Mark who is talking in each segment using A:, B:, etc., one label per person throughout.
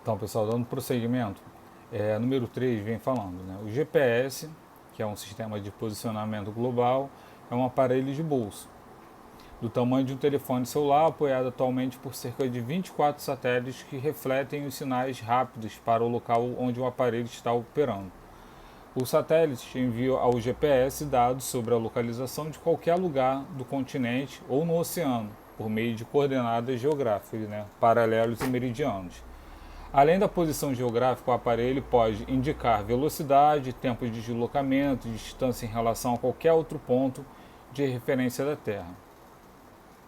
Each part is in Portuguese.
A: Então, pessoal, dando prosseguimento, número 3 vem falando, né? O GPS, que é um sistema de posicionamento global, é um aparelho de bolso, do tamanho de um telefone celular, apoiado atualmente por cerca de 24 satélites que refletem os sinais rápidos para o local onde o aparelho está operando. Os satélites enviam ao GPS dados sobre a localização de qualquer lugar do continente ou no oceano, por meio de coordenadas geográficas, né, paralelos e meridianos. Além da posição geográfica, o aparelho pode indicar velocidade, tempo de deslocamento, distância em relação a qualquer outro ponto de referência da Terra.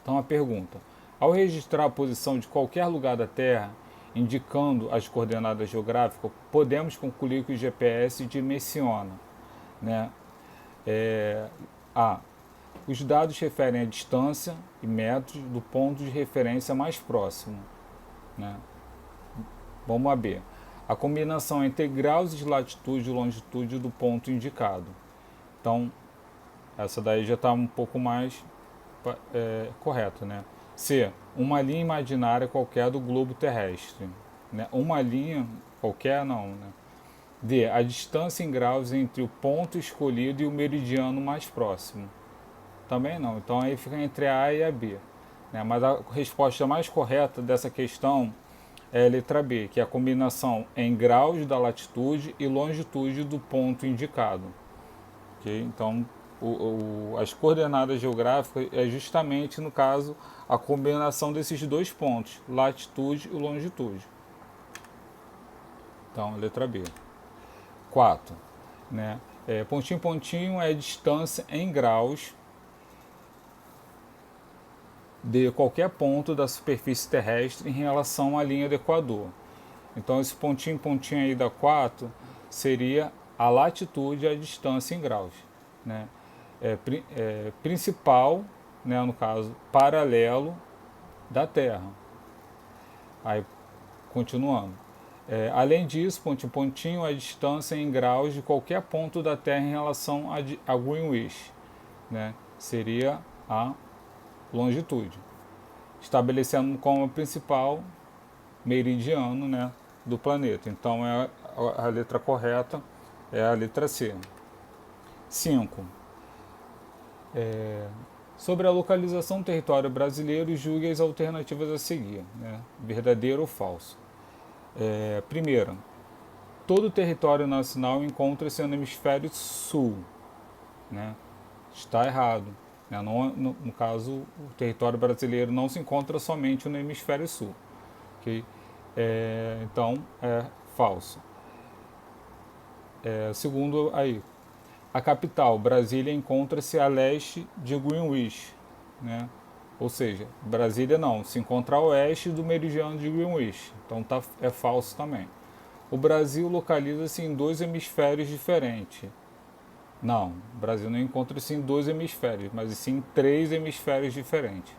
A: Então a pergunta: ao registrar a posição de qualquer lugar da Terra, indicando as coordenadas geográficas, podemos concluir que o GPS dimensiona, né? É, a. Os dados referem a distância e metros do ponto de referência mais próximo, né? Vamos a B. A combinação entre graus de latitude e longitude do ponto indicado. Então, essa daí já está um pouco mais correta, né? C. Uma linha imaginária qualquer do globo terrestre. Né? Uma linha qualquer não, né? D. A distância em graus entre o ponto escolhido e o meridiano mais próximo. Também não. Então aí fica entre a A e a B. Né? Mas a resposta mais correta dessa questão é a letra B, que é a combinação em graus da latitude e longitude do ponto indicado. Okay? Então, as coordenadas geográficas é justamente, no caso, a combinação desses dois pontos, latitude e longitude. Então, letra B. 4. Né? Pontinho, pontinho é a distância em graus de qualquer ponto da superfície terrestre em relação à linha do Equador. Então, esse pontinho, pontinho aí da 4 seria a latitude e a distância em graus. Né? Principal, né, no caso, paralelo da Terra. Aí, continuando. Além disso, pontinho, pontinho é a distância em graus de qualquer ponto da Terra em relação a Greenwich. Né? Seria a longitude. Estabelecendo como principal meridiano, né, do planeta. Então, a letra correta é a letra C. 5. Sobre a localização do território brasileiro, julgue as alternativas a seguir, né? Verdadeiro ou falso. Primeiro, todo o território nacional encontra-se no hemisfério sul, né? Está errado. Né? No caso, o território brasileiro não se encontra somente no hemisfério sul. Okay? Então, é falso. Segundo aí, a capital, Brasília, encontra-se a leste de Greenwich, né? Ou seja, Brasília não, se encontra a oeste do meridiano de Greenwich, então é falso também. O Brasil localiza-se em dois hemisférios diferentes. Não, o Brasil não encontra-se em dois hemisférios, mas sim em três hemisférios diferentes.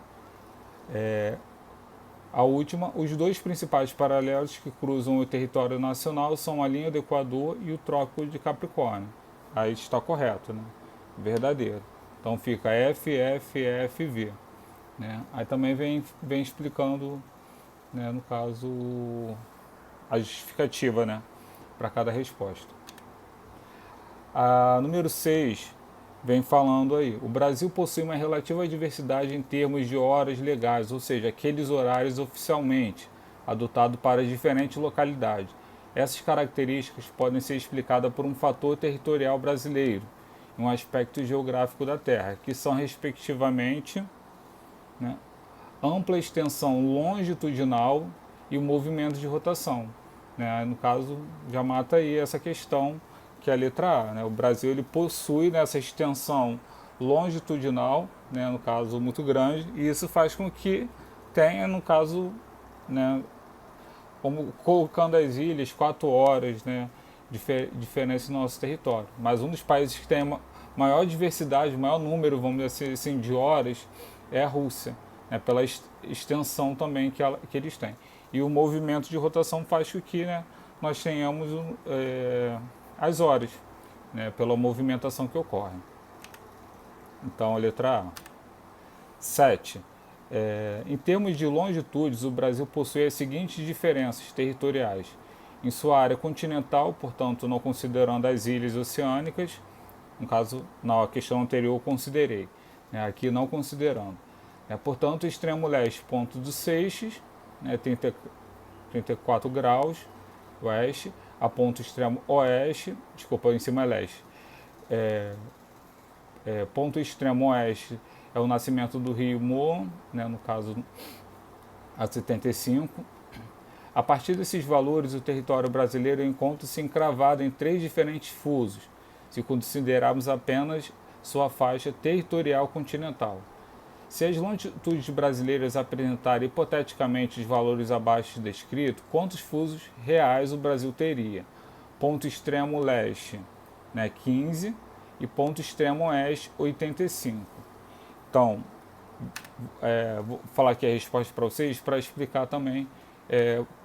A: A última, os dois principais paralelos que cruzam o território nacional são a linha do Equador e o Trópico de Capricórnio. Aí está correto, né? Verdadeiro. Então fica F, F, F, V. Né? Aí também vem explicando, né, no caso, a justificativa, né, para cada resposta. A número 6 vem falando aí: o Brasil possui uma relativa diversidade em termos de horas legais, ou seja, aqueles horários oficialmente adotados para diferentes localidades. Essas características podem ser explicadas por um fator territorial brasileiro e um aspecto geográfico da Terra, que são respectivamente, né, ampla extensão longitudinal e o movimento de rotação. Né? No caso, já mata aí essa questão, que é a letra A. Né? O Brasil ele possui nessa extensão longitudinal, né, no caso muito grande, e isso faz com que tenha, no caso, né, como colocando as ilhas 4 horas, né, diferença no nosso território. Mas um dos países que tem maior diversidade, maior número, vamos dizer assim, de horas é a Rússia, né, pela extensão também que eles têm. E o movimento de rotação faz com que, né, nós tenhamos as horas, né, pela movimentação que ocorre. Então, a letra A. 7. Em termos de longitudes, o Brasil possui as seguintes diferenças territoriais. Em sua área continental, portanto, não considerando as ilhas oceânicas, no caso, na questão anterior eu considerei, né, aqui não considerando. Portanto, o extremo leste, ponto do Seixas, 34 graus oeste, a ponto extremo oeste, desculpa, em cima é leste, ponto extremo oeste é o nascimento do rio Moa, né, no caso a 75. A partir desses valores, o território brasileiro encontra-se encravado em 3 diferentes fusos, se considerarmos apenas sua faixa territorial continental. Se as longitudes brasileiras apresentarem hipoteticamente os valores abaixo descritos, quantos fusos reais o Brasil teria? Ponto extremo leste, 15, e ponto extremo oeste, 85. Então, vou falar aqui a resposta para vocês, para explicar também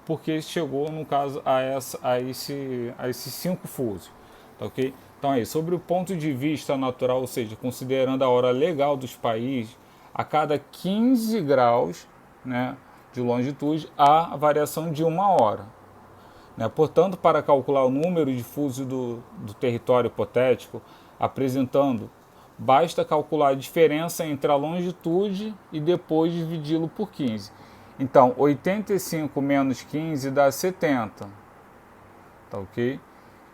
A: porque chegou, no caso, a esses 5 fusos. Tá, ok? Então, aí, sobre o ponto de vista natural, ou seja, considerando a hora legal dos países, a cada 15 graus, né, de longitude, há a variação de 1 hora. Portanto, para calcular o número de fusos do território hipotético apresentando, basta calcular a diferença entre a longitude e depois dividi-lo por 15. Então, 85 menos 15 dá 70. Tá, ok?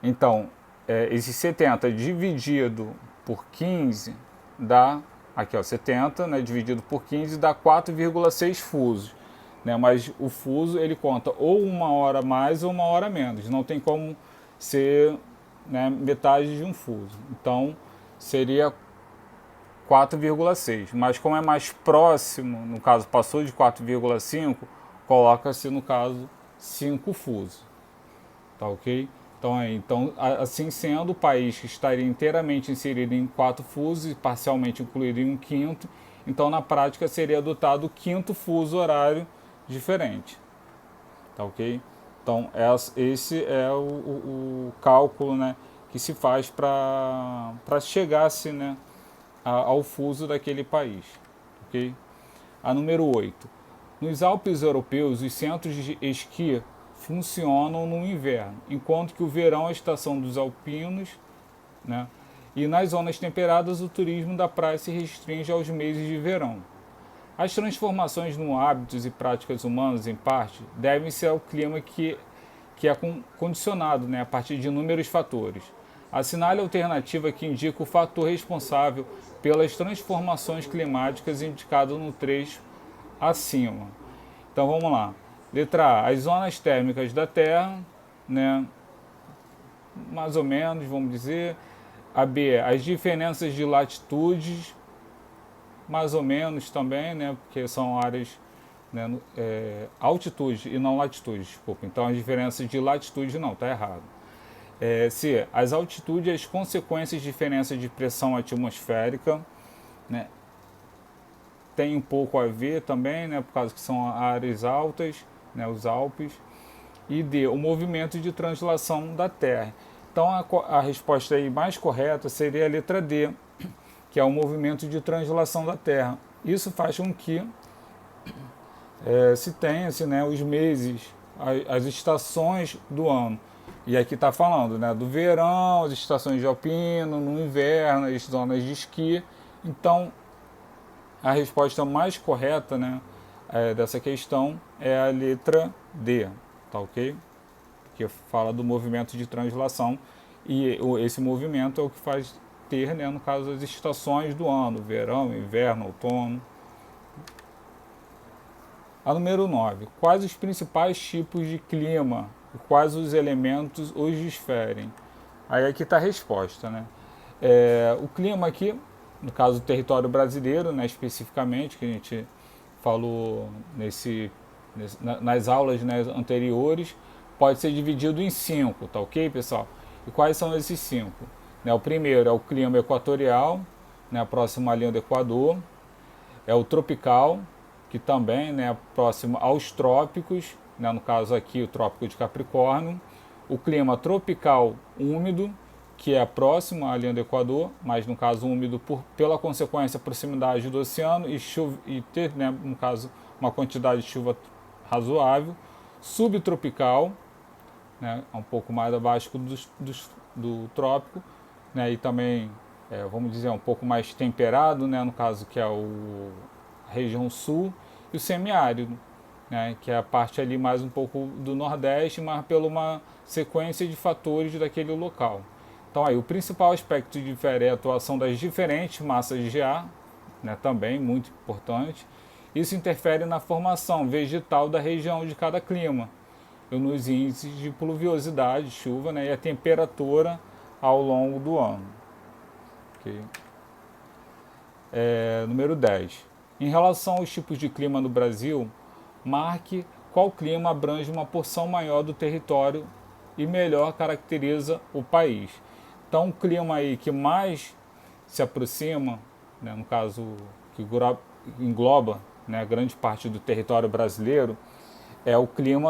A: Então, esse 70 dividido por 15 dá, aqui ó, 70, né, dividido por 15 dá 4,6 fusos. Mas o fuso ele conta ou 1 hora mais ou 1 hora menos. Não tem como ser, né, metade de um fuso. Então, seria 4,6, mas como é mais próximo, no caso passou de 4,5, coloca-se no caso 5 fusos, tá, ok? Então, assim sendo, o país que estaria inteiramente inserido em 4 fusos e parcialmente incluído em um quinto, então na prática seria adotado o 5º fuso horário diferente, tá, ok? Então esse é o cálculo, né, que se faz para chegar-se, né, ao fuso daquele país. Okay? A número 8. Nos Alpes europeus, os centros de esqui funcionam no inverno, enquanto que o verão é a estação dos alpinos, né? E nas zonas temperadas, o turismo da praia se restringe aos meses de verão. As transformações no hábitos e práticas humanas, em parte, devem-se ao clima que é condicionado, né, a partir de inúmeros fatores. Assinale a alternativa que indica o fator responsável pelas transformações climáticas indicado no trecho acima. Então vamos lá. Letra A, as zonas térmicas da Terra, né, mais ou menos, vamos dizer. A B, as diferenças de latitudes, mais ou menos também, né, porque são áreas, né, altitude e não latitude, desculpa. Então as diferenças de latitude não, está errado. C, as altitudes e as consequências de diferença de pressão atmosférica, né, tem um pouco a ver também, né, por causa que são áreas altas, né, os Alpes. E D, o movimento de translação da Terra. Então a resposta aí mais correta seria a letra D, que é o movimento de translação da Terra. Isso faz com que se tenha, né, os meses, as estações do ano. E aqui está falando, né, do verão, as estações de alpino, no inverno, as zonas de esqui. Então, a resposta mais correta, né, dessa questão é a letra D, tá, ok? Que fala do movimento de translação, e esse movimento é o que faz ter, né, no caso, as estações do ano, verão, inverno, outono. A número 9. Quais os principais tipos de clima e quais os elementos os diferem? Aí aqui está a resposta, né? O clima aqui, no caso do território brasileiro, né, especificamente, que a gente falou nas aulas, né, anteriores, pode ser dividido em 5, tá ok, pessoal? E quais são esses 5? O primeiro é o clima equatorial, né, próximo à linha do Equador. É o tropical, que também, né, próximo aos trópicos, né, no caso aqui o trópico de Capricórnio. O clima tropical úmido, que é próximo à linha do Equador, mas no caso úmido pela consequência proximidade do oceano e ter, né, no caso, uma quantidade de chuva razoável. Subtropical, né, um pouco mais abaixo do trópico, né, e também, vamos dizer, um pouco mais temperado, né, no caso que é a região sul, e o semiárido, né, que é a parte ali mais um pouco do Nordeste, mas pela uma sequência de fatores daquele local. Então aí o principal aspecto que difere é a atuação das diferentes massas de ar, né, também muito importante. Isso interfere na formação vegetal da região de cada clima, e nos índices de pluviosidade, chuva, né, e a temperatura ao longo do ano. Okay. Número 10. Em relação aos tipos de clima no Brasil, marque qual clima abrange uma porção maior do território e melhor caracteriza o país. Então, o clima aí que mais se aproxima, né, no caso que engloba, né, grande parte do território brasileiro, é o clima